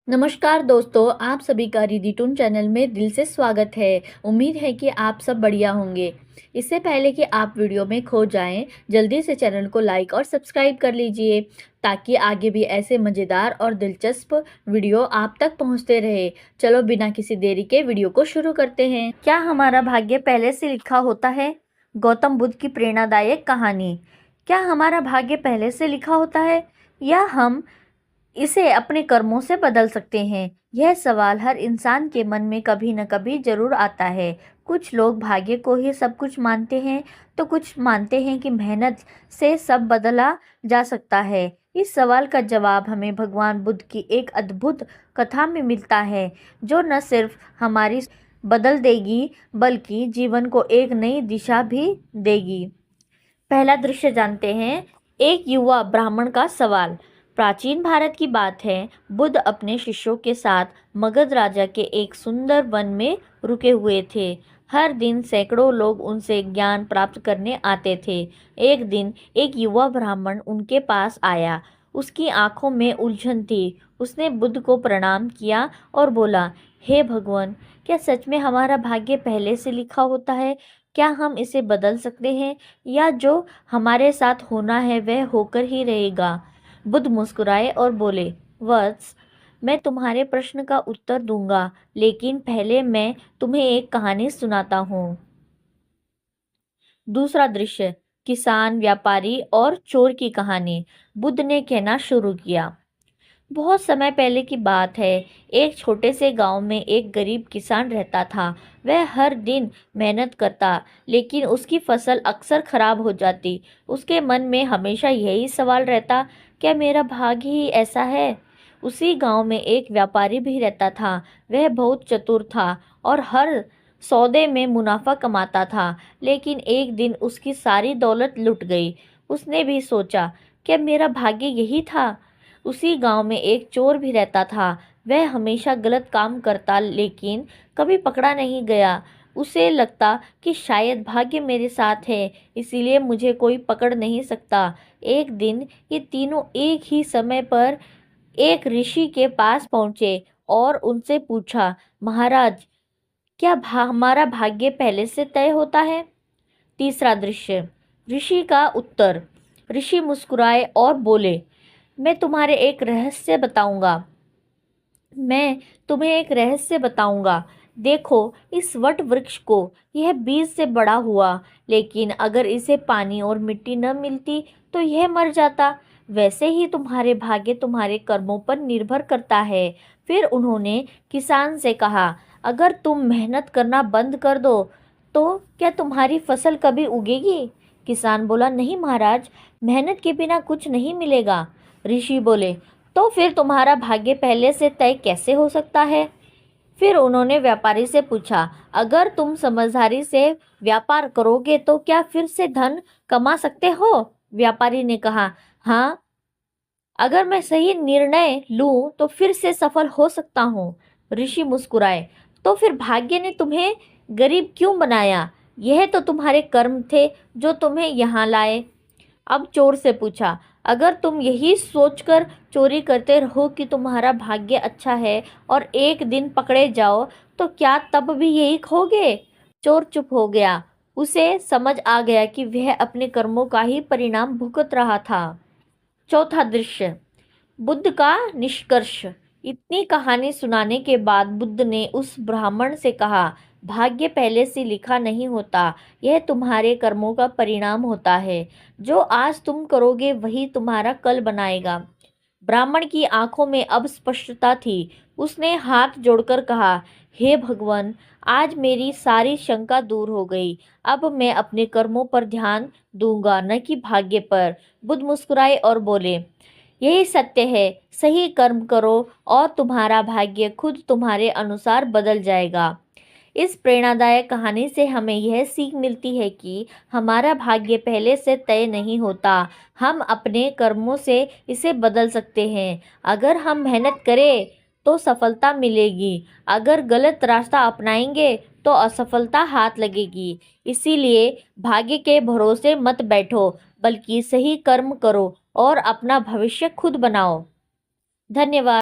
नमस्कार दोस्तों, आप सभी का रिधि टून चैनल में दिल से स्वागत है। उम्मीद है कि आप सब बढ़िया होंगे। इससे पहले कि आप वीडियो में खो जाएं, जल्दी से चैनल को लाइक और सब्सक्राइब कर लीजिए ताकि आगे भी ऐसे मज़ेदार और दिलचस्प वीडियो आप तक पहुंचते रहे। चलो बिना किसी देरी के वीडियो को शुरू करते हैं। क्या हमारा भाग्य पहले से लिखा होता है? गौतम बुद्ध की प्रेरणादायक कहानी। क्या हमारा भाग्य पहले से लिखा होता है या हम इसे अपने कर्मों से बदल सकते हैं? यह सवाल हर इंसान के मन में कभी न कभी जरूर आता है। कुछ लोग भाग्य को ही सब कुछ मानते हैं, तो कुछ मानते हैं कि मेहनत से सब बदला जा सकता है। इस सवाल का जवाब हमें भगवान बुद्ध की एक अद्भुत कथा में मिलता है, जो न सिर्फ हमारी बदल देगी बल्कि जीवन को एक नई दिशा भी देगी। पहला दृश्य जानते हैं। एक युवा ब्राह्मण का सवाल। प्राचीन भारत की बात है। बुद्ध अपने शिष्यों के साथ मगध राजा के एक सुंदर वन में रुके हुए थे। हर दिन सैकड़ों लोग उनसे ज्ञान प्राप्त करने आते थे। एक दिन एक युवा ब्राह्मण उनके पास आया। उसकी आंखों में उलझन थी। उसने बुद्ध को प्रणाम किया और बोला, हे भगवान, क्या सच में हमारा भाग्य पहले से लिखा होता है? क्या हम इसे बदल सकते हैं या जो हमारे साथ होना है वह होकर ही रहेगा? बुद्ध मुस्कुराए और बोले, वत्स, मैं तुम्हारे प्रश्न का उत्तर दूंगा, लेकिन पहले मैं तुम्हें एक कहानी सुनाता हूँ। दूसरा दृश्य, किसान, व्यापारी और चोर की कहानी। बुद्ध ने कहना शुरू किया, बहुत समय पहले की बात है। एक छोटे से गांव में एक गरीब किसान रहता था। वह हर दिन मेहनत करता, लेकिन उसकी फसल अक्सर खराब हो जाती। उसके मन में हमेशा यही सवाल रहता, क्या मेरा भाग्य ही ऐसा है? उसी गांव में एक व्यापारी भी रहता था। वह बहुत चतुर था और हर सौदे में मुनाफा कमाता था, लेकिन एक दिन उसकी सारी दौलत लुट गई। उसने भी सोचा, क्या मेरा भाग्य यही था? उसी गांव में एक चोर भी रहता था। वह हमेशा गलत काम करता, लेकिन कभी पकड़ा नहीं गया। उसे लगता कि शायद भाग्य मेरे साथ है, इसीलिए मुझे कोई पकड़ नहीं सकता। एक दिन ये तीनों एक ही समय पर एक ऋषि के पास पहुंचे और उनसे पूछा, महाराज, क्या हमारा भाग्य पहले से तय होता है? तीसरा दृश्य, ऋषि का उत्तर। ऋषि मुस्कुराए और बोले, मैं तुम्हारे एक रहस्य बताऊंगा। मैं तुम्हें एक रहस्य बताऊंगा। देखो इस वट वृक्ष को, यह बीज से बड़ा हुआ, लेकिन अगर इसे पानी और मिट्टी न मिलती तो यह मर जाता। वैसे ही तुम्हारे भाग्य तुम्हारे कर्मों पर निर्भर करता है। फिर उन्होंने किसान से कहा, अगर तुम मेहनत करना बंद कर दो तो क्या तुम्हारी फसल कभी उगेगी? किसान बोला, नहीं महाराज, मेहनत के बिना कुछ नहीं मिलेगा। ऋषि बोले, तो फिर तुम्हारा भाग्य पहले से तय कैसे हो सकता है? फिर उन्होंने व्यापारी से पूछा, अगर तुम समझदारी से व्यापार करोगे तो क्या फिर से धन कमा सकते हो? व्यापारी ने कहा, हाँ, अगर मैं सही निर्णय लूं तो फिर से सफल हो सकता हूँ। ऋषि मुस्कुराए, तो फिर भाग्य ने तुम्हें गरीब क्यों बनाया? यह तो तुम्हारे कर्म थे जो तुम्हें यहाँ लाए। अब चोर से पूछा, अगर तुम यही सोचकर चोरी करते रहो कि तुम्हारा भाग्य अच्छा है और एक दिन पकड़े जाओ तो क्या तब भी यही खोगे? चोर चुप हो गया। उसे समझ आ गया कि वह अपने कर्मों का ही परिणाम भुगत रहा था। चौथा दृश्य, बुद्ध का निष्कर्ष। इतनी कहानी सुनाने के बाद बुद्ध ने उस ब्राह्मण से कहा, भाग्य पहले से लिखा नहीं होता, यह तुम्हारे कर्मों का परिणाम होता है। जो आज तुम करोगे वही तुम्हारा कल बनाएगा। ब्राह्मण की आंखों में अब स्पष्टता थी। उसने हाथ जोड़कर कहा, हे भगवान, आज मेरी सारी शंका दूर हो गई। अब मैं अपने कर्मों पर ध्यान दूंगा, न कि भाग्य पर। बुद्ध मुस्कुराए और बोले, यही सत्य है। सही कर्म करो और तुम्हारा भाग्य खुद तुम्हारे अनुसार बदल जाएगा। इस प्रेरणादायक कहानी से हमें यह सीख मिलती है कि हमारा भाग्य पहले से तय नहीं होता, हम अपने कर्मों से इसे बदल सकते हैं। अगर हम मेहनत करें तो सफलता मिलेगी, अगर गलत रास्ता अपनाएंगे तो असफलता हाथ लगेगी। इसीलिए भाग्य के भरोसे मत बैठो, बल्कि सही कर्म करो और अपना भविष्य खुद बनाओ। धन्यवाद।